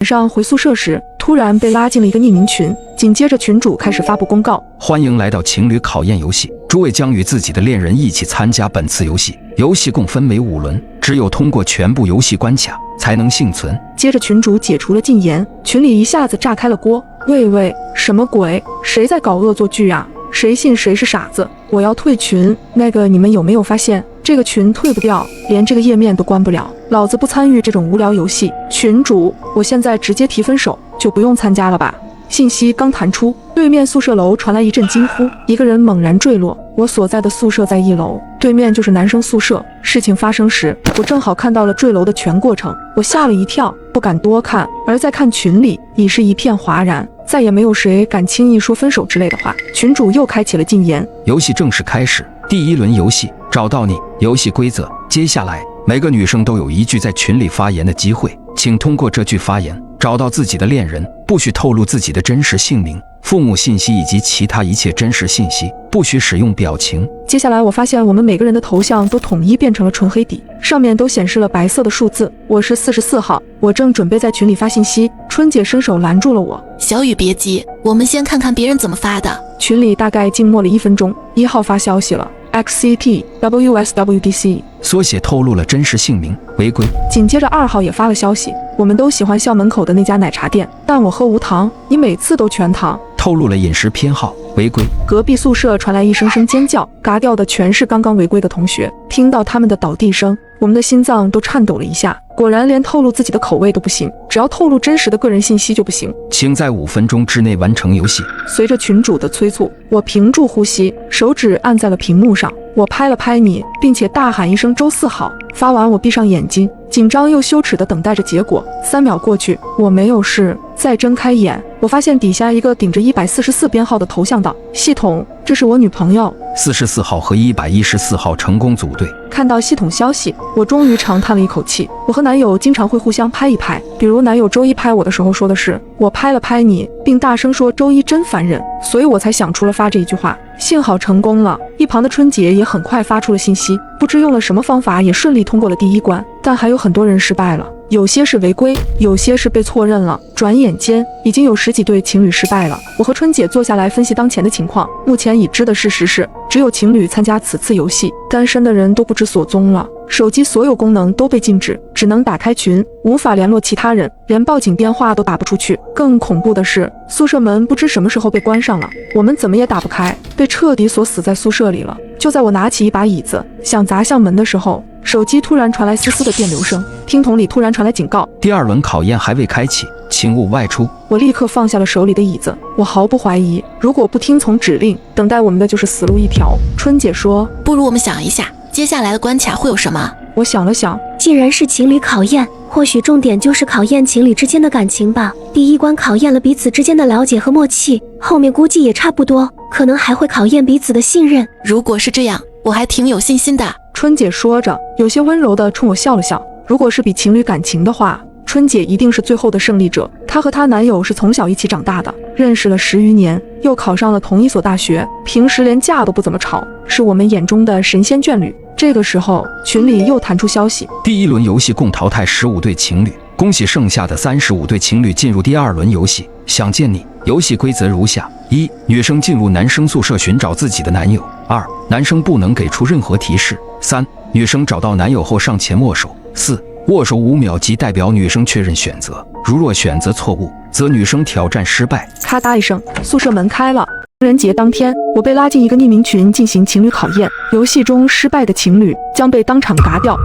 晚上回宿舍时，突然被拉进了一个匿名群，紧接着群主开始发布公告：欢迎来到情侣考验游戏，诸位将与自己的恋人一起参加本次游戏。游戏共分为5轮，只有通过全部游戏关卡才能幸存。接着群主解除了禁言，群里一下子炸开了锅。喂，什么鬼？谁在搞恶作剧啊？谁信谁是傻子？我要退群。那个，你们有没有发现这个群退不掉，连这个页面都关不了？老子不参与这种无聊游戏。群主，我现在直接提分手，就不用参加了吧？信息刚弹出，对面宿舍楼传来一阵惊呼，一个人猛然坠落。我所在的宿舍在1楼，对面就是男生宿舍。事情发生时，我正好看到了坠楼的全过程，我吓了一跳，不敢多看。而在看群里，已是一片哗然，再也没有谁敢轻易说分手之类的话。群主又开启了禁言。游戏正式开始，第1轮游戏，找到你。游戏规则：接下来每个女生都有1句在群里发言的机会，请通过这句发言找到自己的恋人，不许透露自己的真实姓名、父母信息以及其他一切真实信息，不许使用表情。接下来我发现我们每个人的头像都统一变成了纯黑底，上面都显示了白色的数字。我是44号，我正准备在群里发信息，春姐伸手拦住了我。小雨别急，我们先看看别人怎么发的。群里大概静默了1分钟，1号发消息了。XCT WSWDC 缩写透露了真实姓名，违规。紧接着2号也发了消息，我们都喜欢校门口的那家奶茶店，但我喝无糖，你每次都全糖。透露了饮食偏好，违规。隔壁宿舍传来一声声尖叫，嘎掉的全是刚刚违规的同学。听到他们的倒地声，我们的心脏都颤抖了一下。果然连透露自己的口味都不行，只要透露真实的个人信息就不行。请在5分钟之内完成游戏。随着群主的催促，我屏住呼吸，手指按在了屏幕上。我拍了拍你，并且大喊一声周4号。发完我闭上眼睛，紧张又羞耻地等待着结果。3秒过去，我没有事。再睁开眼，我发现底下一个顶着144编号的头像道：系统，这是我女朋友。44号和114号成功组队。看到系统消息，我终于长叹了一口气。我和男友经常会互相拍一拍，比如男友周一拍我的时候说的是我拍了拍你，并大声说周一真烦人，所以我才想出了发这一句话。幸好成功了。一旁的春姐也很快发出了信息，不知用了什么方法也顺利通过了第1关，但还有很多人失败了，有些是违规，有些是被错认了。转眼间已经有10几对情侣失败了。我和春姐坐下来分析当前的情况，目前已知的事实是，只有情侣参加此次游戏，单身的人都不知所踪了。手机所有功能都被禁止，只能打开群，无法联络其他人，连报警电话都打不出去。更恐怖的是，宿舍门不知什么时候被关上了，我们怎么也打不开，被彻底锁死在宿舍里了。就在我拿起一把椅子想砸向门的时候，手机突然传来丝丝的电流声，听筒里突然传来警告：第2轮考验还未开启，请勿外出。我立刻放下了手里的椅子，我毫不怀疑，如果不听从指令，等待我们的就是死路一条。春姐说：不如我们想一下，接下来的关卡会有什么？我想了想，既然是情侣考验，或许重点就是考验情侣之间的感情吧。第1关考验了彼此之间的了解和默契，后面估计也差不多，可能还会考验彼此的信任。如果是这样，我还挺有信心的。春姐说着，有些温柔地冲我笑了笑。如果是比情侣感情的话，春姐一定是最后的胜利者。她和她男友是从小一起长大的，认识了10余年，又考上了同一所大学，平时连架都不怎么吵，是我们眼中的神仙眷侣。这个时候，群里又弹出消息：第1轮游戏共淘汰15对情侣，恭喜剩下的35对情侣进入第2轮游戏，想见你。游戏规则如下：1. 女生进入男生宿舍寻找自己的男友； 2. 男生不能给出任何提示； 3. 女生找到男友后上前握手； 4. 握手5秒即代表女生确认选择，如若选择错误，则女生挑战失败。咔嗒一声，宿舍门开了。情人节当天，我被拉进一个匿名群进行情侣考验，游戏中失败的情侣将被当场嘎掉。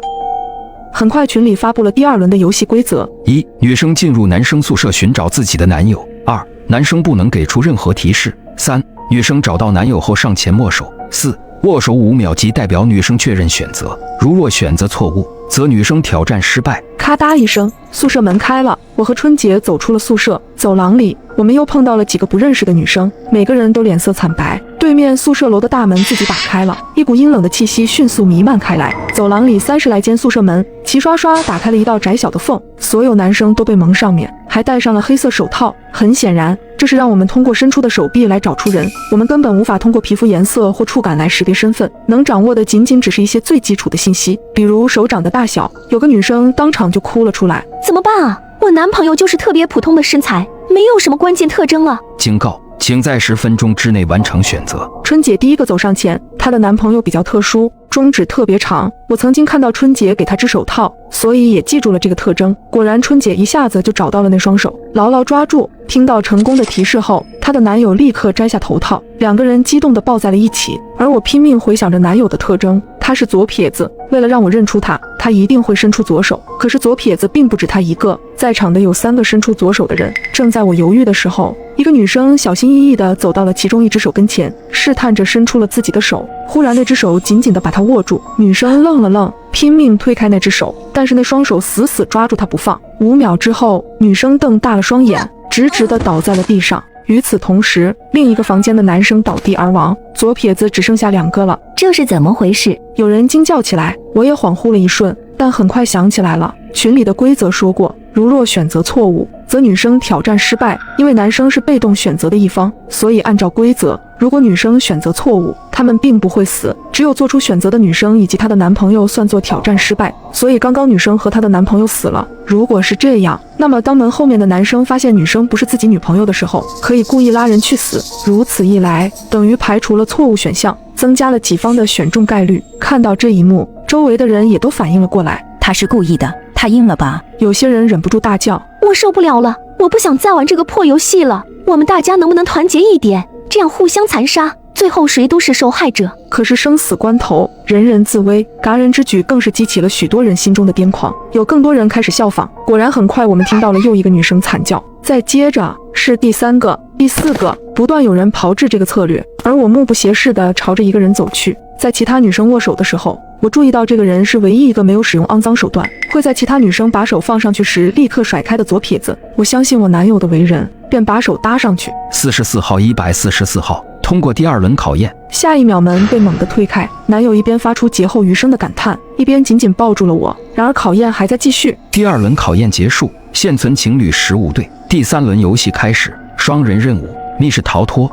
很快群里发布了第2轮的游戏规则：1. 女生进入男生宿舍寻找自己的男友； 2. 男生不能给出任何提示； 3. 女生找到男友后上前握手； 4. 握手5秒即代表女生确认选择，如若选择错误，则女生挑战失败。咔嗒一声，宿舍门开了，我和春姐走出了宿舍。走廊里，我们又碰到了几个不认识的女生，每个人都脸色惨白。对面宿舍楼的大门自己打开了，一股阴冷的气息迅速弥漫开来。走廊里30来间宿舍门齐刷刷打开了一道窄小的缝，所有男生都被蒙上面，还戴上了黑色手套。很显然，这是让我们通过伸出的手臂来找出人，我们根本无法通过皮肤颜色或触感来识别身份，能掌握的仅仅只是一些最基础的信息，比如手掌的大小。有个女生当场就哭了出来：怎么办啊？我男朋友就是特别普通的身材，没有什么关键特征了。警告，请在10分钟之内完成选择。春姐第一个走上前，她的男朋友比较特殊，中指特别长。我曾经看到春姐给他织手套，所以也记住了这个特征。果然，春姐一下子就找到了那双手，牢牢抓住。听到成功的提示后，她的男友立刻摘下头套，两个人激动地抱在了一起。而我拼命回想着男友的特征，他是左撇子，为了让我认出他，他一定会伸出左手。可是左撇子并不止他一个，在场的有3个伸出左手的人。正在我犹豫的时候，一个女生小心翼翼地走到了其中一只手跟前，试探着伸出了自己的手。忽然，那只手紧紧地把她握住，女生愣了愣，拼命推开那只手，但是那双手死死抓住她不放。5秒之后，女生瞪大了双眼，直直地倒在了地上。与此同时，另一个房间的男生倒地而亡，左撇子只剩下2个了。这是怎么回事？有人惊叫起来，我也恍惚了一瞬，但很快想起来了，群里的规则说过，如若选择错误，则女生挑战失败。因为男生是被动选择的一方，所以按照规则，如果女生选择错误，他们并不会死，只有做出选择的女生以及她的男朋友算作挑战失败。所以刚刚女生和她的男朋友死了。如果是这样，那么当门后面的男生发现女生不是自己女朋友的时候，可以故意拉人去死。如此一来，等于排除了错误选项，增加了己方的选中概率。看到这一幕，周围的人也都反应了过来。他是故意的，他阴了吧？有些人忍不住大叫：我受不了了，我不想再玩这个破游戏了，我们大家能不能团结一点，这样互相残杀，最后谁都是受害者。可是生死关头，人人自危，嘎人之举更是激起了许多人心中的癫狂，有更多人开始效仿。果然很快我们听到了又一个女生惨叫，再接着是第3个、第4个，不断有人炮制这个策略。而我目不斜视地朝着一个人走去，在其他女生握手的时候，我注意到这个人是唯一一个没有使用肮脏手段，会在其他女生把手放上去时立刻甩开的左撇子。我相信我男友的为人，便把手搭上去。44号144号通过第2轮考验。下一秒门被猛地推开，男友一边发出劫后余生的感叹，一边紧紧抱住了我。然而考验还在继续。第2轮考验结束，现存情侣15对。第3轮游戏开始，双人任务，密室逃脱。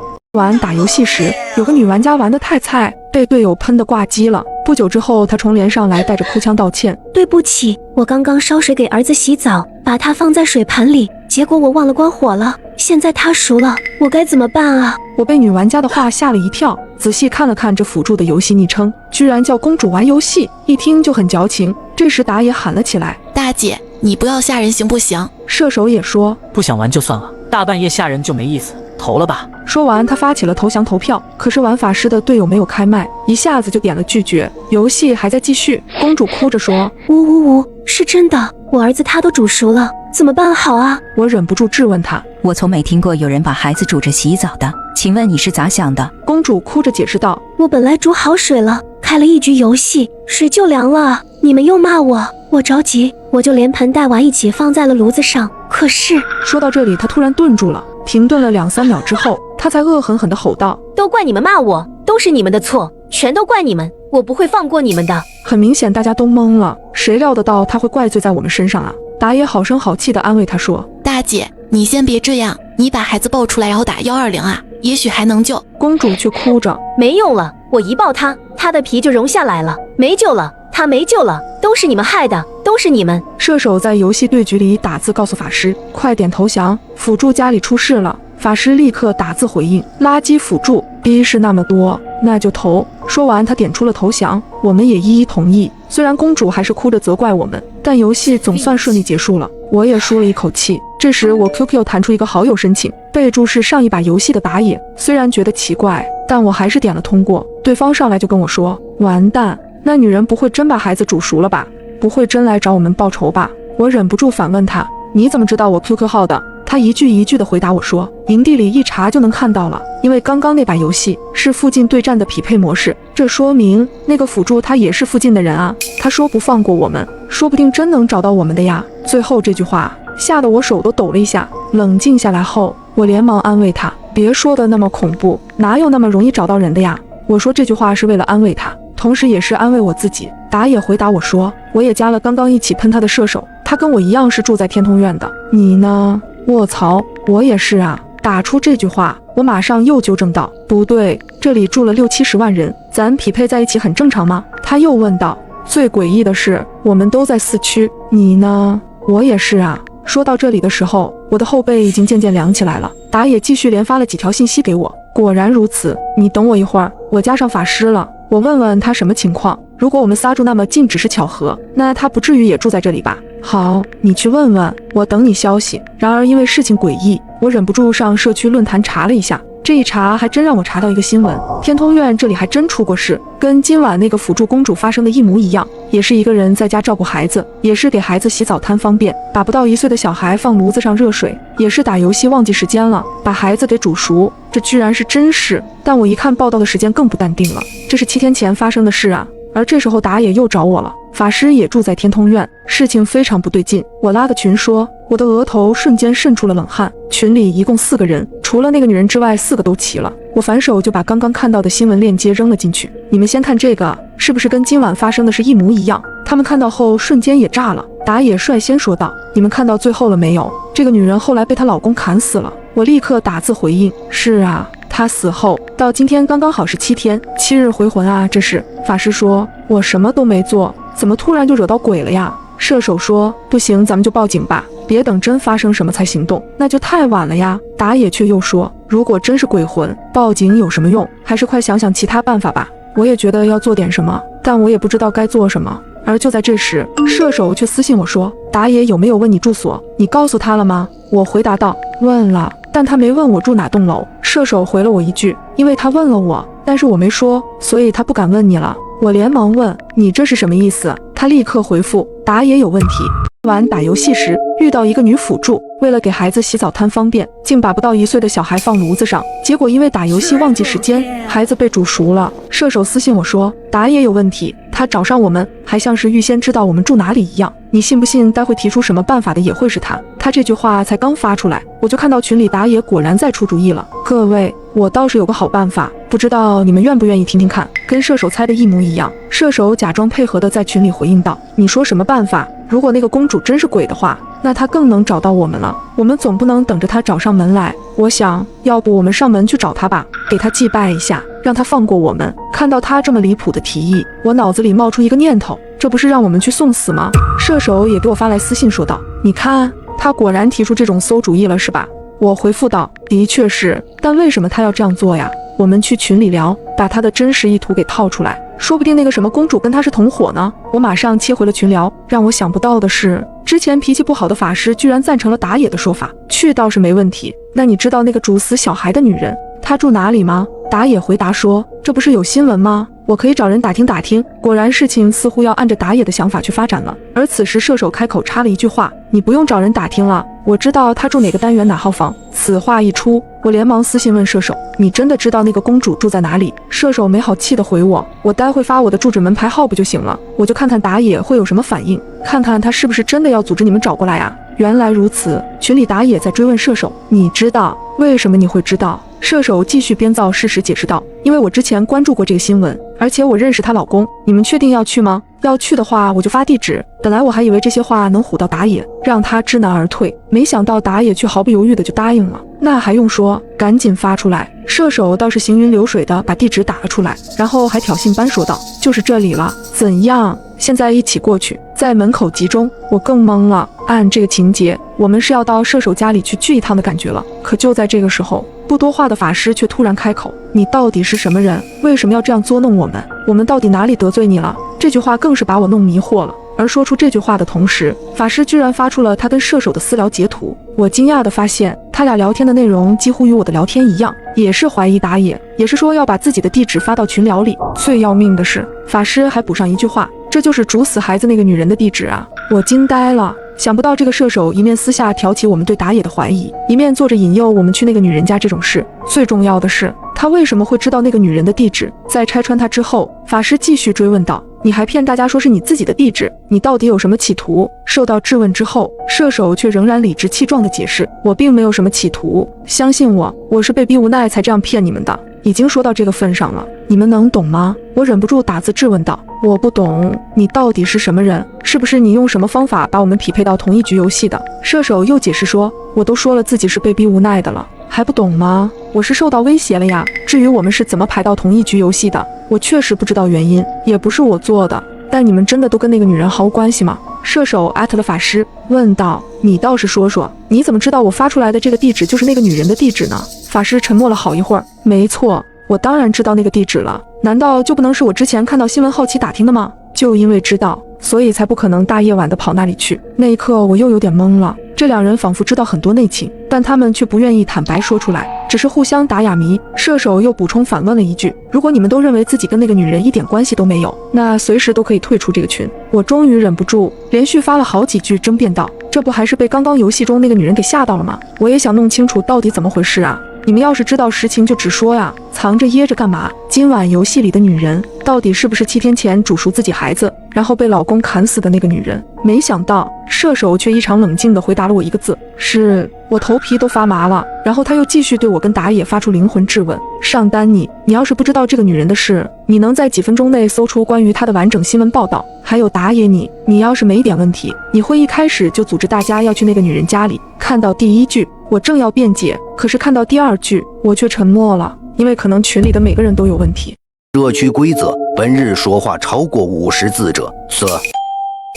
打游戏时，有个女玩家玩得太菜，被队友喷得挂机了。不久之后，她重连上来，带着哭腔道歉：对不起，我刚刚烧水给儿子洗澡，把它放在水盆里，结果我忘了关火了，现在它熟了，我该怎么办啊？我被女玩家的话吓了一跳，仔细看了看这辅助的游戏昵称，居然叫公主玩游戏，一听就很矫情。这时打野喊了起来：大姐，你不要吓人行不行？射手也说：不想玩就算了，大半夜吓人就没意思，投了吧。说完，他发起了投降投票，可是玩法师的队友没有开麦，一下子就点了拒绝。游戏还在继续，公主哭着说：呜呜呜，是真的，我儿子他都煮熟了，怎么办好啊？我忍不住质问他：我从没听过有人把孩子煮着洗澡的，请问你是咋想的？公主哭着解释道：我本来煮好水了，开了一局游戏，水就凉了，你们又骂我，我着急，我就连盆带瓦一起放在了炉子上。可是说到这里，他突然顿住了，停顿了2-3秒之后，他才恶狠狠地吼道：都怪你们骂我，都是你们的错，全都怪你们，我不会放过你们的。很明显大家都懵了，谁料得到他会怪罪在我们身上啊？打野好声好气地安慰他说：大姐，你先别这样，你把孩子抱出来然后打120啊，也许还能救。公主却哭着：没用了，我一抱他，他的皮就融下来了，没救了，他没救了，都是你们害的，都是你们。射手在游戏对局里打字告诉法师：快点投降，辅助家里出事了。法师立刻打字回应：垃圾辅助，逼是那么多，那就投。说完，他点出了投降，我们也一一同意。虽然公主还是哭着责怪我们，但游戏总算顺利结束了，我也舒了一口气。这时我 QQ 弹出一个好友申请，备注是上一把游戏的打野。虽然觉得奇怪，但我还是点了通过。对方上来就跟我说：完蛋，那女人不会真把孩子煮熟了吧？不会真来找我们报仇吧？我忍不住反问他：你怎么知道我 QQ 号的？他一句一句地回答我说：营地里一查就能看到了，因为刚刚那把游戏是附近对战的匹配模式，这说明那个辅助他也是附近的人啊。他说不放过我们，说不定真能找到我们的呀。最后这句话吓得我手都抖了一下。冷静下来后，我连忙安慰他：别说的那么恐怖，哪有那么容易找到人的呀？我说这句话是为了安慰他，同时也是安慰我自己。打野回答我说：我也加了刚刚一起喷他的射手，他跟我一样是住在天通苑的。你呢？卧槽，我也是啊！打出这句话，我马上又纠正道：不对，这里住了60-70万人，咱匹配在一起很正常吗？他又问道：最诡异的是，我们都在4区，你呢？我也是啊。说到这里的时候，我的后背已经渐渐凉起来了。打野继续连发了几条信息给我，果然如此，你等我一会儿，我加上法师了，我问问他什么情况。如果我们仨住那么近只是巧合，那他不至于也住在这里吧？好，你去问问，我等你消息。然而因为事情诡异，我忍不住上社区论坛查了一下。这一查还真让我查到一个新闻，天通苑这里还真出过事，跟今晚那个辅助公主发生的一模一样，也是一个人在家照顾孩子，也是给孩子洗澡贪方便，把不到1岁的小孩放炉子上热水，也是打游戏忘记时间了，把孩子给煮熟，这居然是真事。但我一看报道的时间更不淡定了，这是7天前发生的事啊。而这时候打野又找我了，法师也住在天通苑，事情非常不对劲。我拉个群说，我的额头瞬间渗出了冷汗。群里一共4个人，除了那个女人之外，4个都齐了。我反手就把刚刚看到的新闻链接扔了进去，你们先看这个，是不是跟今晚发生的是一模一样？他们看到后瞬间也炸了。打野率先说道，你们看到最后了没有？这个女人后来被她老公砍死了。我立刻打字回应，是啊，她死后到今天刚刚好是7天，7日回魂啊，这是。法师说，我什么都没做，怎么突然就惹到鬼了呀？射手说，不行，咱们就报警吧，别等真发生什么才行动，那就太晚了呀。打野却又说，如果真是鬼魂，报警有什么用？还是快想想其他办法吧。我也觉得要做点什么，但我也不知道该做什么。而就在这时，射手却私信我说，打野有没有问你住所？你告诉他了吗？我回答道，问了，但他没问我住哪栋楼。射手回了我一句，因为他问了我，但是我没说，所以他不敢问你了。我连忙问，你这是什么意思？他立刻回复，打野有问题。晚打游戏时遇到一个女辅助，为了给孩子洗澡贪方便，竟把不到1岁的小孩放炉子上，结果因为打游戏忘记时间，孩子被煮熟了。射手私信我说，打野有问题，他找上我们，还像是预先知道我们住哪里一样，你信不信待会提出什么办法的也会是他。他这句话才刚发出来，我就看到群里打野果然在出主意了。各位，我倒是有个好办法，不知道你们愿不愿意听听看？跟射手猜的一模一样。射手假装配合的在群里回应道，你说什么办法？如果那个公主真是鬼的话，那她更能找到我们了，我们总不能等着她找上门来。我想要不我们上门去找她吧，给她祭拜一下，让她放过我们。看到她这么离谱的提议，我脑子里冒出一个念头，这不是让我们去送死吗？射手也给我发来私信说道，你看他果然提出这种馊主意了是吧？我回复道，的确是，但为什么他要这样做呀？我们去群里聊，把他的真实意图给套出来，说不定那个什么公主跟他是同伙呢。我马上切回了群聊。让我想不到的是，之前脾气不好的法师居然赞成了打野的说法，去倒是没问题。那你知道那个煮死小孩的女人她住哪里吗？打野回答说，这不是有新闻吗？我可以找人打听打听。果然事情似乎要按着打野的想法去发展了。而此时射手开口插了一句话，你不用找人打听了，我知道他住哪个单元哪号房。此话一出，我连忙私信问射手，你真的知道那个公主住在哪里？射手没好气的回我待会发我的住址门牌号不就行了？我就看看打野会有什么反应，看看他是不是真的要组织你们找过来啊。原来如此，群里打野在追问射手，你知道为什么你会知道？射手继续编造事实解释道，因为我之前关注过这个新闻，而且我认识她老公。你们确定要去吗？要去的话我就发地址。本来我还以为这些话能唬到打野，让他知难而退，没想到打野却毫不犹豫的就答应了。那还用说，赶紧发出来。射手倒是行云流水的把地址打了出来，然后还挑衅般说道，就是这里了，怎样？现在一起过去，在门口集中。我更懵了，按这个情节，我们是要到射手家里去聚一趟的感觉了。可就在这个时候，不多话的法师却突然开口，你到底是什么人？为什么要这样捉弄我们？我们到底哪里得罪你了？这句话更是把我弄迷惑了。而说出这句话的同时，法师居然发出了他跟射手的私聊截图。我惊讶地发现，他俩聊天的内容几乎与我的聊天一样，也是怀疑打野，也是说要把自己的地址发到群聊里。最要命的是，法师还补上一句话，这就是煮死孩子那个女人的地址啊！我惊呆了。想不到这个射手一面私下挑起我们对打野的怀疑，一面做着引诱我们去那个女人家这种事。最重要的是，他为什么会知道那个女人的地址？在拆穿他之后，法师继续追问道，你还骗大家说是你自己的地址，你到底有什么企图？受到质问之后，射手却仍然理直气壮地解释，我并没有什么企图，相信我，我是被逼无奈才这样骗你们的。已经说到这个份上了，你们能懂吗？我忍不住打字质问道，我不懂，你到底是什么人？是不是你用什么方法把我们匹配到同一局游戏的？射手又解释说，我都说了自己是被逼无奈的了，还不懂吗？我是受到威胁了呀。至于我们是怎么排到同一局游戏的，我确实不知道原因，也不是我做的。但你们真的都跟那个女人毫无关系吗？射手艾特了法师，问道：“你倒是说说，你怎么知道我发出来的这个地址就是那个女人的地址呢？”法师沉默了好一会儿，没错，我当然知道那个地址了，难道就不能是我之前看到新闻好奇打听的吗？就因为知道，所以才不可能大夜晚的跑那里去。那一刻我又有点懵了，这两人仿佛知道很多内情，但他们却不愿意坦白说出来，只是互相打哑谜。射手又补充反问了一句：“如果你们都认为自己跟那个女人一点关系都没有，那随时都可以退出这个群。”我终于忍不住，连续发了好几句争辩道：“这不还是被刚刚游戏中那个女人给吓到了吗？我也想弄清楚到底怎么回事啊！你们要是知道实情就直说呀，藏着掖着干嘛？今晚游戏里的女人到底是不是7天前煮熟自己孩子，然后被老公砍死的那个女人？”没想到射手却异常冷静地回答了我一个字：“是。”我头皮都发麻了。然后他又继续对我跟打野发出灵魂质问：“上单你要是不知道这个女人的事，你能在几分钟内搜出关于她的完整新闻报道？还有打野你要是没点问题，你会一开始就组织大家要去那个女人家里？”看到第一句，我正要辩解，可是看到第二句，我却沉默了，因为可能群里的每个人都有问题。社区规则：本日说话超过50字者，色。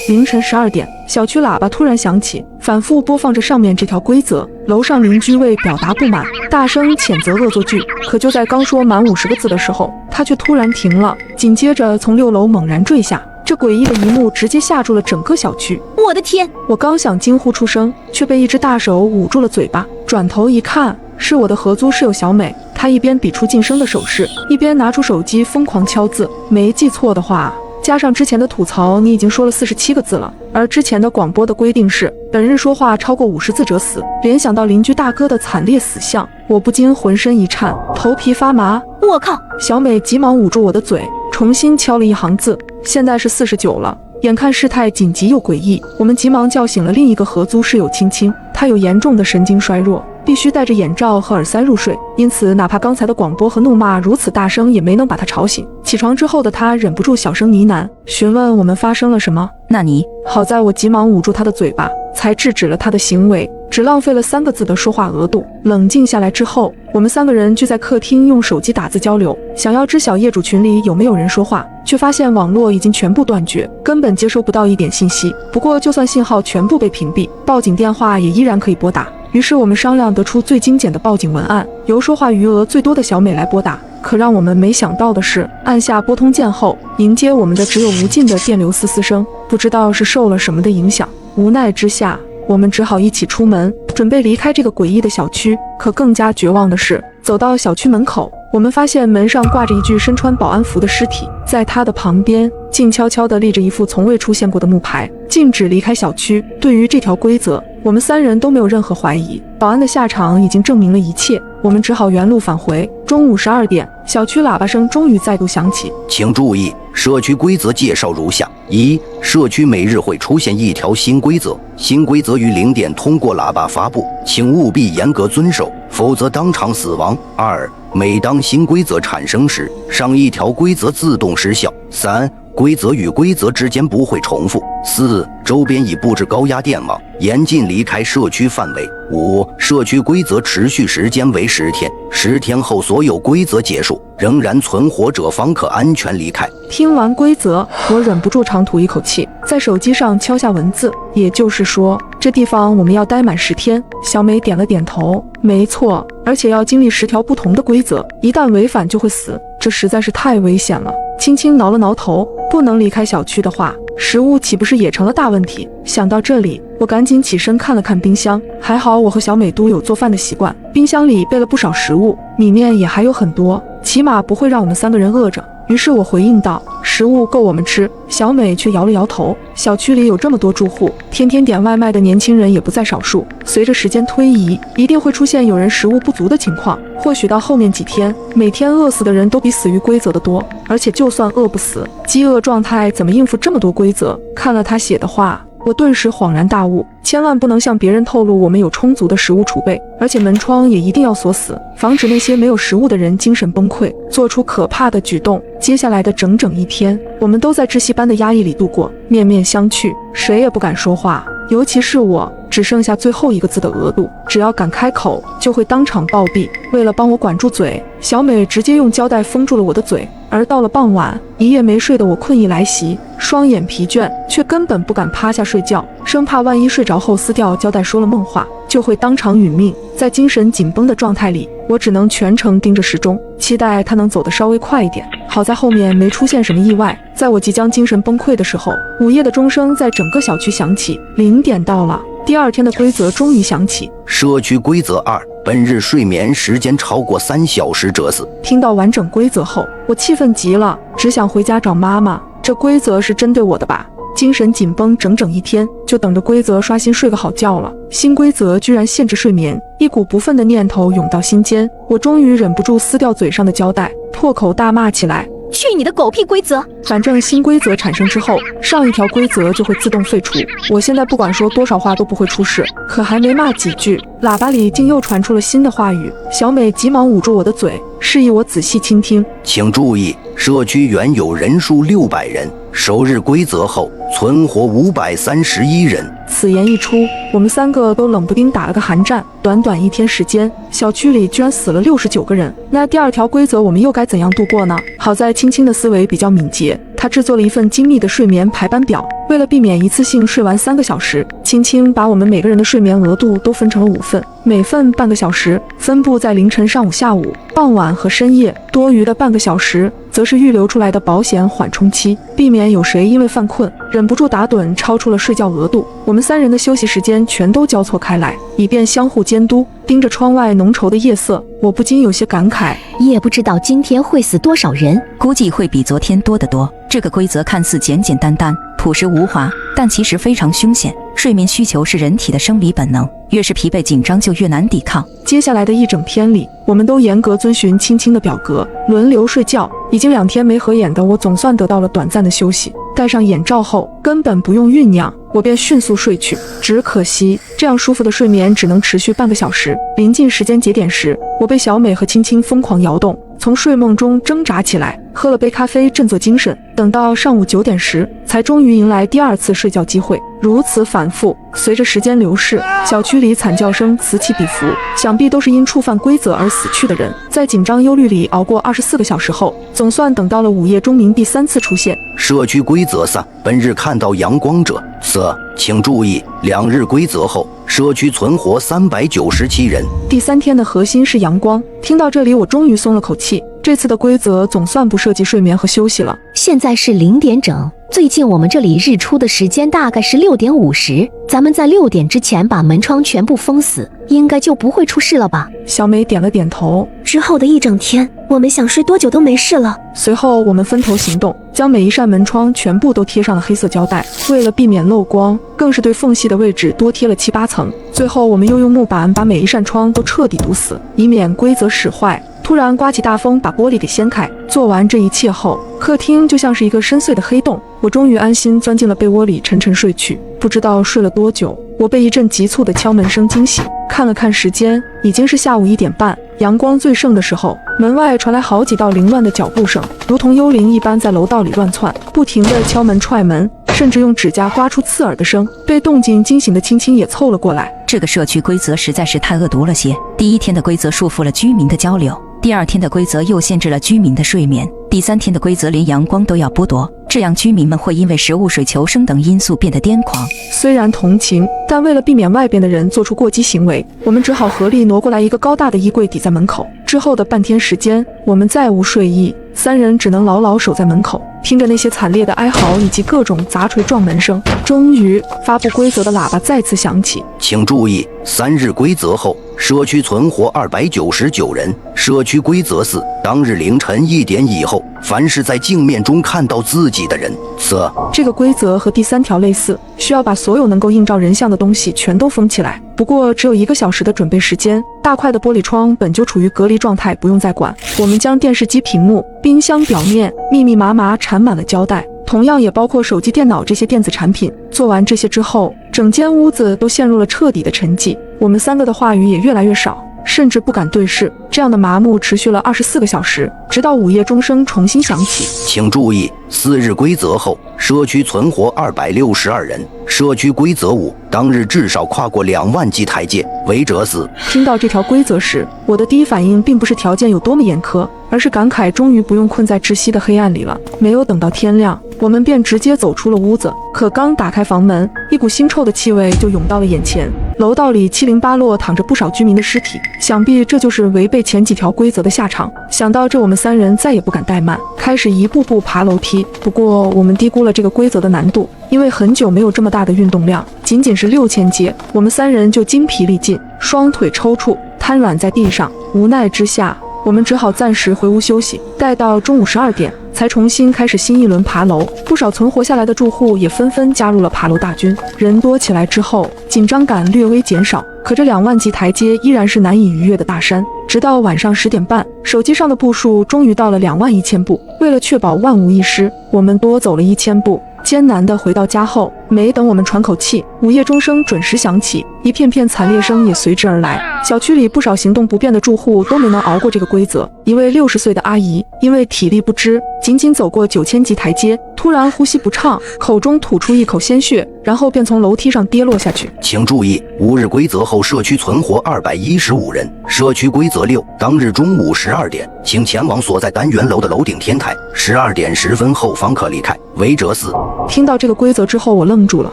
凌晨12点，小区喇叭突然响起，反复播放着上面这条规则。楼上邻居为表达不满，大声谴责恶作剧。可就在刚说满50个字的时候，他却突然停了，紧接着从6楼猛然坠下。这诡异的一幕直接吓住了整个小区。我的天！我刚想惊呼出声，却被一只大手捂住了嘴巴。转头一看，是我的合租室友小美。她一边比出晋升的手势，一边拿出手机疯狂敲字。没记错的话，加上之前的吐槽，你已经说了47个字了。而之前的广播的规定是本日说话超过50字者死。联想到邻居大哥的惨烈死相，我不禁浑身一颤，头皮发麻。我靠！小美急忙捂住我的嘴，重新敲了一行字。现在是49了。眼看事态紧急又诡异，我们急忙叫醒了另一个合租室友青青，她有严重的神经衰弱，必须戴着眼罩和耳塞入睡，因此哪怕刚才的广播和怒骂如此大声，也没能把她吵醒。起床之后的她忍不住小声呢喃，询问我们发生了什么。那你好在我急忙捂住她的嘴巴，才制止了她的行为，只浪费了3个字的说话额度。冷静下来之后，我们3个人聚在客厅用手机打字交流，想要知晓业主群里有没有人说话，却发现网络已经全部断绝，根本接收不到一点信息。不过就算信号全部被屏蔽，报警电话也依然可以拨打。于是我们商量得出最精简的报警文案，由说话余额最多的小美来拨打。可让我们没想到的是，按下拨通键后，迎接我们的只有无尽的电流嘶嘶声。不知道是受了什么的影响，无奈之下，我们只好一起出门，准备离开这个诡异的小区。可更加绝望的是，走到小区门口，我们发现门上挂着一具身穿保安服的尸体，在他的旁边静悄悄地立着一副从未出现过的木牌，禁止离开小区。对于这条规则，我们3人都没有任何怀疑，保安的下场已经证明了一切，我们只好原路返回。中午12点，小区喇叭声终于再度响起，请注意，社区规则介绍如下：一、社区每日会出现一条新规则，新规则于0点通过喇叭发布，请务必严格遵守，否则当场死亡。2、每当新规则产生时，上一条规则自动失效。3、规则与规则之间不会重复。4、周边已布置高压电网，严禁离开社区范围。5、社区规则持续时间为10天，10天后所有规则结束，仍然存活者方可安全离开。听完规则，我忍不住长吐一口气，在手机上敲下文字。也就是说，这地方我们要待满10天。小美点了点头，没错，而且要经历10条不同的规则，一旦违反就会死，这实在是太危险了。轻轻挠了挠头，不能离开小区的话，食物岂不是也成了大问题？想到这里，我赶紧起身看了看冰箱，还好我和小美都有做饭的习惯，冰箱里备了不少食物，里面也还有很多，起码不会让我们3个人饿着。于是我回应道：“食物够我们吃。”小美却摇了摇头。小区里有这么多住户，天天点外卖的年轻人也不在少数。随着时间推移，一定会出现有人食物不足的情况。或许到后面几天，每天饿死的人都比死于规则的多。而且就算饿不死，饥饿状态怎么应付这么多规则？看了他写的话，我顿时恍然大悟，千万不能向别人透露我们有充足的食物储备，而且门窗也一定要锁死，防止那些没有食物的人精神崩溃，做出可怕的举动。接下来的整整1天，我们都在窒息般的压抑里度过，面面相觑，谁也不敢说话，尤其是我，只剩下最后1个字的额度，只要敢开口，就会当场暴毙。为了帮我管住嘴，小美直接用胶带封住了我的嘴，而到了傍晚，一夜没睡的我困意来袭，双眼疲倦，却根本不敢趴下睡觉，生怕万一睡着后撕掉胶带说了梦话，就会当场殒命。在精神紧绷的状态里，我只能全程盯着时钟，期待它能走得稍微快一点。好在后面没出现什么意外。在我即将精神崩溃的时候，午夜的钟声在整个小区响起，0点到了。第二天的规则终于响起，社区规则2：本日睡眠时间超过3小时者死。听到完整规则后，我气愤极了，只想回家找妈妈。这规则是针对我的吧？精神紧绷整整1天，就等着规则刷新睡个好觉了。新规则居然限制睡眠，一股不忿的念头涌到心间，我终于忍不住撕掉嘴上的胶带，破口大骂起来。去你的狗屁规则！反正新规则产生之后，上一条规则就会自动废除。我现在不管说多少话都不会出事，可还没骂几句，喇叭里竟又传出了新的话语。小美急忙捂住我的嘴，示意我仔细倾听。请注意，社区原有人数600人，首日规则后存活531人。此言一出，我们3个都冷不丁打了个寒战。短短1天时间，小区里居然死了69个人。那第二条规则我们又该怎样度过呢？好在青青的思维比较敏捷，她制作了一份精密的睡眠排班表。为了避免一次性睡完3个小时，青青把我们每个人的睡眠额度都分成了5份，每份半个小时，分布在凌晨、上午、下午、傍晚和深夜。多余的半个小时则是预留出来的保险缓冲期，避免有谁因为犯困忍不住打盹超出了睡觉额度。我们3人的休息时间全都交错开来，以便相互监督。盯着窗外浓稠的夜色，我不禁有些感慨，也不知道今天会死多少人，估计会比昨天多得多。这个规则看似简简单单、朴实无华，但其实非常凶险。睡眠需求是人体的生理本能，越是疲惫紧张就越难抵抗。接下来的一整天里，我们都严格遵循青青的表格，轮流睡觉。已经2天没合眼的我，总算得到了短暂的休息。戴上眼罩后，根本不用酝酿，我便迅速睡去。只可惜，这样舒服的睡眠只能持续半个小时。临近时间节点时，我被小美和青青疯狂摇动，从睡梦中挣扎起来，喝了杯咖啡振作精神。等到上午9点时，才终于迎来第2次睡觉机会。如此反复，随着时间流逝，小区里惨叫声此起彼伏，想必都是因触犯规则而死去的人。在紧张忧虑里熬过24个小时后，总算等到了午夜钟鸣第3次出现。社区规则3：本日看到阳光者死。请注意，2日规则后，社区存活397人。第3天的核心是阳光。听到这里，我终于松了口气。这次的规则总算不涉及睡眠和休息了。现在是0点整，最近我们这里日出的时间大概是6点50，咱们在6点之前把门窗全部封死，应该就不会出事了吧？小美点了点头。之后的一整天，我们想睡多久都没事了。随后我们分头行动，将每一扇门窗全部都贴上了黑色胶带，为了避免漏光，更是对缝隙的位置多贴了7、8层。最后我们又用木板把每一扇窗都彻底堵死，以免规则使坏。突然刮起大风，把玻璃给掀开。做完这一切后，客厅就像是一个深邃的黑洞，我终于安心钻进了被窝里沉沉睡去。不知道睡了多久，我被一阵急促的敲门声惊醒，看了看时间，已经是下午1点半。阳光最盛的时候，门外传来好几道凌乱的脚步声，如同幽灵一般在楼道里乱窜，不停地敲门踹门，甚至用指甲刮出刺耳的声。被动静惊醒的青青也凑了过来。这个社区规则实在是太恶毒了些。第1天的规则束缚了居民的交流，第2天的规则又限制了居民的睡眠，第3天的规则连阳光都要剥夺，这样居民们会因为食物、水、求生等因素变得癫狂。虽然同情，但为了避免外边的人做出过激行为，我们只好合力挪过来一个高大的衣柜抵在门口。之后的半天时间，我们再无睡意，3人只能牢牢守在门口，听着那些惨烈的哀嚎以及各种砸锤撞门声。终于，发布规则的喇叭再次响起，请注意，3日规则后，社区存活299人。社区规则4：当日凌晨1点以后，凡是在镜面中看到自己的人死。这个规则和第3条类似，需要把所有能够映照人像的东西全都封起来。不过只有1个小时的准备时间，大块的玻璃窗本就处于隔离状态，不用再管。我们将电视机屏幕、冰箱表面密密麻麻缠满了胶带，同样也包括手机、电脑这些电子产品。做完这些之后，整间屋子都陷入了彻底的沉寂，我们3个的话语也越来越少，甚至不敢对视。这样的麻木持续了24个小时，直到午夜钟声重新响起。请注意，4日规则后，社区存活262人。社区规则5：当日至少跨过2万级台阶，违者死。听到这条规则时，我的第一反应并不是条件有多么严苛，而而是感慨终于不用困在窒息的黑暗里了。没有等到天亮，我们便直接走出了屋子。可刚打开房门，一股腥臭的气味就涌到了眼前。楼道里七零八落躺着不少居民的尸体，想必这就是违背前几条规则的下场。想到这，我们三人再也不敢怠慢，开始一步步爬楼梯。不过我们低估了这个规则的难度，因为很久没有这么大的运动量，仅仅是6000阶，我们三人就精疲力尽，双腿抽搐，瘫软在地上。无奈之下，我们只好暂时回屋休息，待到中午12点才重新开始新一轮爬楼。不少存活下来的住户也纷纷加入了爬楼大军。人多起来之后，紧张感略微减少，可这2万级台阶依然是难以逾越的大山。直到晚上10点半，手机上的步数终于到了21000步。为了确保万无一失，我们多走了1000步。艰难地回到家后，没等我们喘口气，午夜钟声准时响起，一片片惨烈声也随之而来。小区里不少行动不便的住户都没能熬过这个规则。一位60岁的阿姨因为体力不支，仅仅走过9000级台阶，突然呼吸不畅，口中吐出一口鲜血，然后便从楼梯上跌落下去。请注意，5日规则后社区存活215人。社区规则6，当日中午12点，请前往所在单元楼的楼顶天台，12点10分后方可离开。违者死。听到这个规则之后，我愣住了。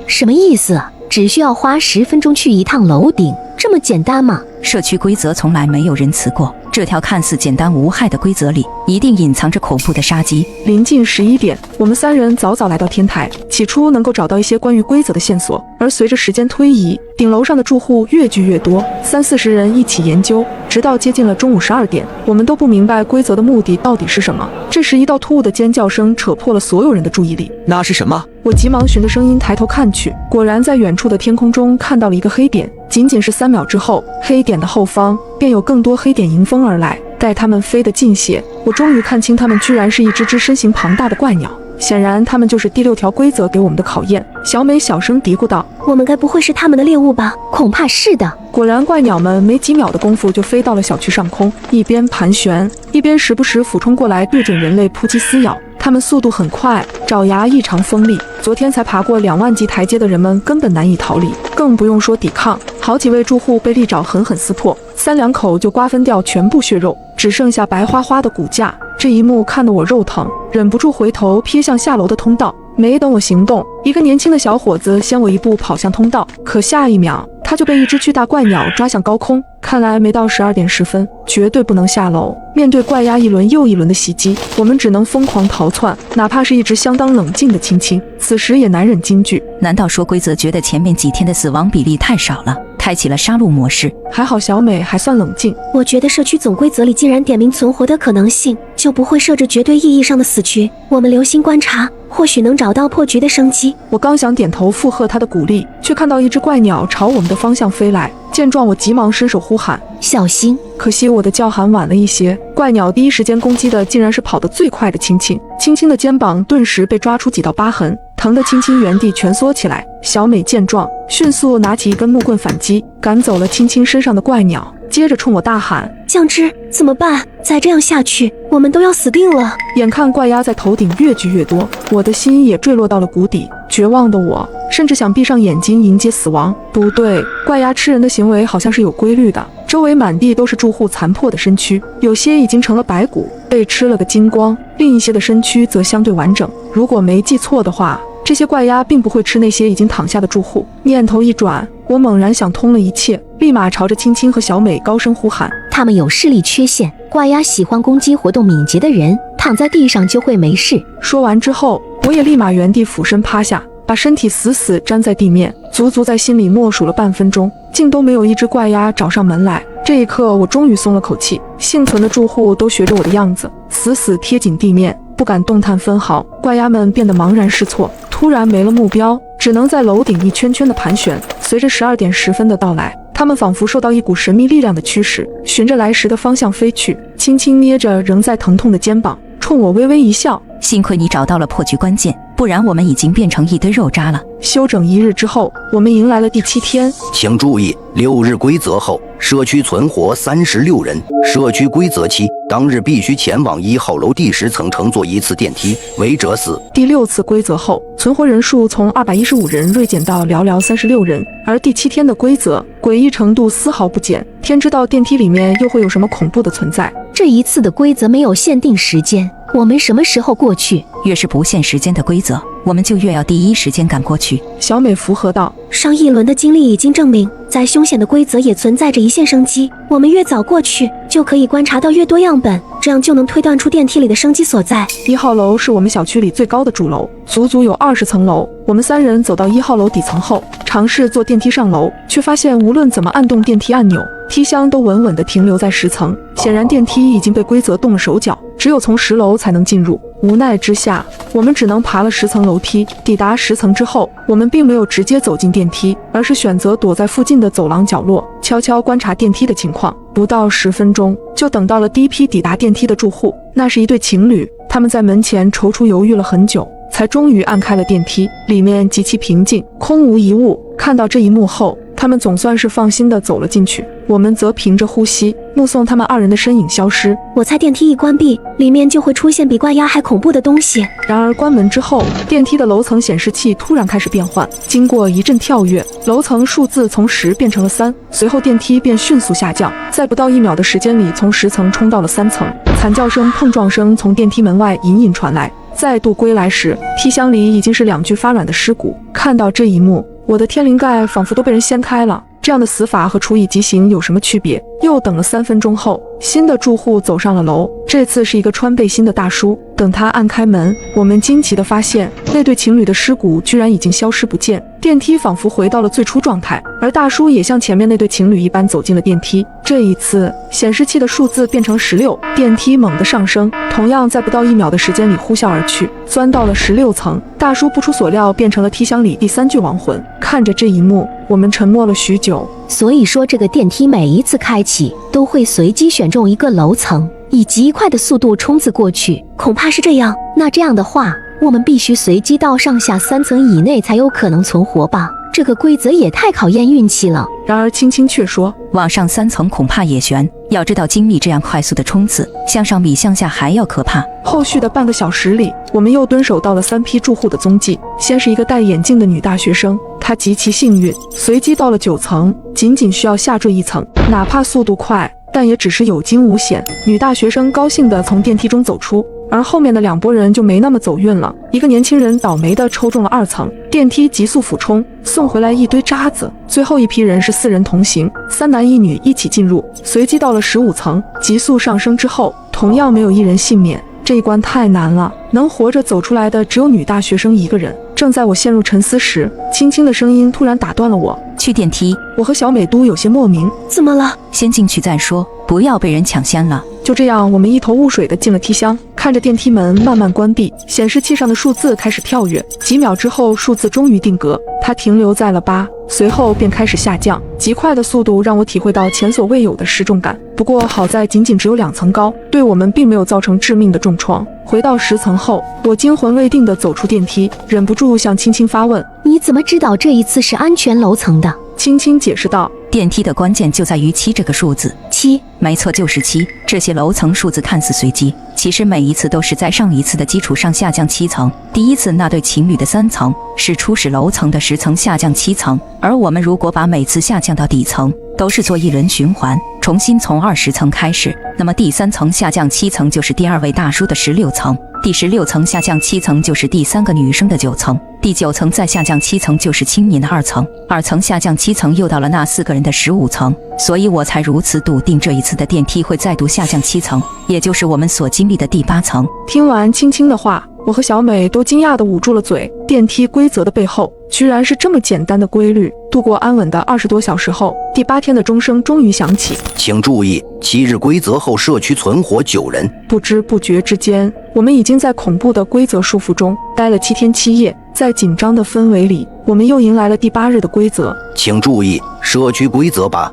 什么意思啊？只需要花10分钟去一趟楼顶，这么简单吗？社区规则从来没有仁慈过，这条看似简单无害的规则里，一定隐藏着恐怖的杀机。临近11点，我们三人早早来到天台，起初能够找到一些关于规则的线索，而随着时间推移，顶楼上的住户越聚越多，30-40人一起研究，直到接近了中午12点，我们都不明白规则的目的到底是什么。这时，一道突兀的尖叫声扯破了所有人的注意力。那是什么？我急忙循着声音抬头看去，果然在远处的天空中看到了一个黑点。仅仅是3秒之后，黑点的后方便有更多黑点迎风而来。待它们飞得近些，我终于看清它们居然是一只只身形庞大的怪鸟。显然，它们就是第6条规则给我们的考验。小美小声嘀咕道：“我们该不会是他们的猎物吧？”恐怕是的。果然，怪鸟们没几秒的功夫就飞到了小区上空，一边盘旋，一边时不时俯冲过来，对准人类扑击撕咬。它们速度很快，爪牙异常锋利。昨天才爬过2万级台阶的人们根本难以逃离，更不用说抵抗。好几位住户被利爪狠狠撕破，3两口就瓜分掉全部血肉，只剩下白花花的骨架。这一幕看得我肉疼，忍不住回头瞥向下楼的通道。没等我行动，一个年轻的小伙子先我一步跑向通道，可下一秒他就被一只巨大怪鸟抓向高空。看来没到12点10分，绝对不能下楼。面对怪鸭一轮又一轮的袭击，我们只能疯狂逃窜，哪怕是一直相当冷静的青青，此时也难忍惊惧。难道说规则觉得前面几天的死亡比例太少了，开启了杀戮模式？还好小美还算冷静。我觉得社区总规则里既然点名存活的可能性，就不会设置绝对意义上的死局。我们留心观察，或许能找到破局的生机。我刚想点头附和他的鼓励，却看到一只怪鸟朝我们的方向飞来。见状，我急忙伸手呼喊：“小心！”可惜我的叫喊晚了一些，怪鸟第一时间攻击的竟然是跑得最快的青青。青青的肩膀顿时被抓出几道疤痕，疼得青青原地蜷缩起来。小美见状，迅速拿起一根木棍反击，赶走了青青身上的怪鸟，接着冲我大喊：“酱汁，怎么办？再这样下去，我们都要死定了！”眼看怪鸭在头顶越聚越多，我的心也坠落到了谷底。绝望的我甚至想闭上眼睛迎接死亡。不对，怪鸭吃人的行为好像是有规律的。周围满地都是住户残破的身躯，有些已经成了白骨，被吃了个精光，另一些的身躯则相对完整。如果没记错的话，这些怪鸭并不会吃那些已经躺下的住户。念头一转，我猛然想通了一切，立马朝着青青和小美高声呼喊：“他们有视力缺陷，怪鸭喜欢攻击活动敏捷的人，躺在地上就会没事。”说完之后，我也立马原地俯身趴下，把身体死死粘在地面，足足在心里默数了半分钟，竟都没有一只怪鸭找上门来。这一刻，我终于松了口气。幸存的住户都学着我的样子，死死贴紧地面，不敢动弹分毫。怪鸭们变得茫然失措，突然没了目标，只能在楼顶一圈圈的盘旋。随着12点10分的到来，它们仿佛受到一股神秘力量的驱使，循着来时的方向飞去。轻轻捏着仍在疼痛的肩膀，冲我微微一笑：“幸亏你找到了破局关键，不然我们已经变成一堆肉渣了。”休整1日之后，我们迎来了第7天。请注意，6日规则后，社区存活36人。社区规则7，当日必须前往1号楼第10层乘坐1次电梯，违者死。第6次规则后，存活人数从215人锐减到寥寥36人，而第7天的规则诡异程度丝毫不减。天知道电梯里面又会有什么恐怖的存在。这一次的规则没有限定时间，我们什么时候过去？越是不限时间的规则，我们就越要第一时间赶过去。小美附和道。上一轮的经历已经证明，在凶险的规则也存在着一线生机。我们越早过去，就可以观察到越多样本，这样就能推断出电梯里的生机所在。1号楼是我们小区里最高的主楼，足足有20层楼。我们3人走到1号楼底层后，尝试坐电梯上楼，却发现无论怎么按动电梯按钮，梯箱都稳稳地停留在10层。显然电梯已经被规则动了手脚，只有从10楼才能进入。无奈之下，我们只能爬了10层楼梯。抵达10层之后，我们并没有直接走进电梯，而是选择躲在附近的走廊角落，悄悄观察电梯的情况。不到10分钟，就等到了第一批抵达电梯的住户。那是一对情侣，他们在门前踌躇犹豫了很久，才终于按开了电梯。里面极其平静，空无一物。看到这一幕后，他们总算是放心地走了进去。我们则凭着呼吸，目送他们2人的身影消失。我猜电梯一关闭，里面就会出现比关押还恐怖的东西。然而关门之后，电梯的楼层显示器突然开始变换，经过一阵跳跃，楼层数字从10变成了3，随后电梯便迅速下降，在不到1秒的时间里，从10层冲到了3层。惨叫声、碰撞声从电梯门外隐隐传来。再度归来时，梯箱里已经是2具发软的尸骨。看到这一幕，我的天灵盖仿佛都被人掀开了。这样的死法和处以极刑有什么区别？又等了3分钟后，新的住户走上了楼，这次是一个穿背心的大叔。等他按开门，我们惊奇地发现，那对情侣的尸骨居然已经消失不见，电梯仿佛回到了最初状态，而大叔也像前面那对情侣一般走进了电梯。这一次，显示器的数字变成16，电梯猛地上升，同样在不到1秒的时间里呼啸而去，钻到了16层。大叔不出所料变成了梯箱里第3具亡魂。看着这一幕，我们沉默了许久。所以说，这个电梯每一次开启都会随机选中一个楼层，以极快的速度冲刺过去。恐怕是这样。那这样的话，我们必须随机到上下3层以内才有可能存活吧？这个规则也太考验运气了。然而青青却说，往上3层恐怕也悬，要知道经历这样快速的冲刺，向上比向下还要可怕。后续的半个小时里，我们又蹲守到了3批住户的踪迹。先是一个戴眼镜的女大学生，她极其幸运，随机到了9层，仅仅需要下坠1层，哪怕速度快，但也只是有惊无险。女大学生高兴地从电梯中走出，而后面的2拨人就没那么走运了。一个年轻人倒霉地抽中了2层，电梯急速俯冲，送回来一堆渣子。最后一批人是4人同行，3男1女一起进入，随机到了15层，急速上升之后，同样没有1人幸免。这一关太难了，能活着走出来的只有女大学生1个人。正在我陷入沉思时，轻轻的声音突然打断了我。去电梯。我和小美都有些莫名，怎么了？先进去再说，不要被人抢先了。就这样，我们一头雾水地进了梯箱，看着电梯门慢慢关闭，显示器上的数字开始跳跃。几秒之后，数字终于定格，它停留在了8，随后便开始下降。极快的速度让我体会到前所未有的失重感。不过好在仅仅只有2层高，对我们并没有造成致命的重创。回到10层后，我惊魂未定地走出电梯，忍不住向青青发问：你怎么知道这一次是安全楼层的？青青解释道：电梯的关键就在于7这个数字。7，没错，就是7。这些楼层数字看似随机，其实每一次都是在上一次的基础上下降7层。第一次那对情侣的3层是初始楼层的10层下降7层，而我们如果把每次下降到底层都是做1轮循环，重新从20层开始，那么第3层下降7层就是第2位大叔的16层，第16层下降7层就是第3个女生的9层，第9层再下降7层就是青年的2层，2层下降7层又到了那4个人的15层，所以我才如此笃定这一次的电梯会再度下降7层，也就是我们所经历的第8层。听完青青的话，我和小美都惊讶地捂住了嘴。电梯规则的背后居然是这么简单的规律。度过安稳的20多小时后，第8天的钟声终于响起。请注意，7日规则后社区存活9人。不知不觉之间，我们已经在恐怖的规则束缚中待了7天7夜。在紧张的氛围里，我们又迎来了第8日的规则。请注意，社区规则8。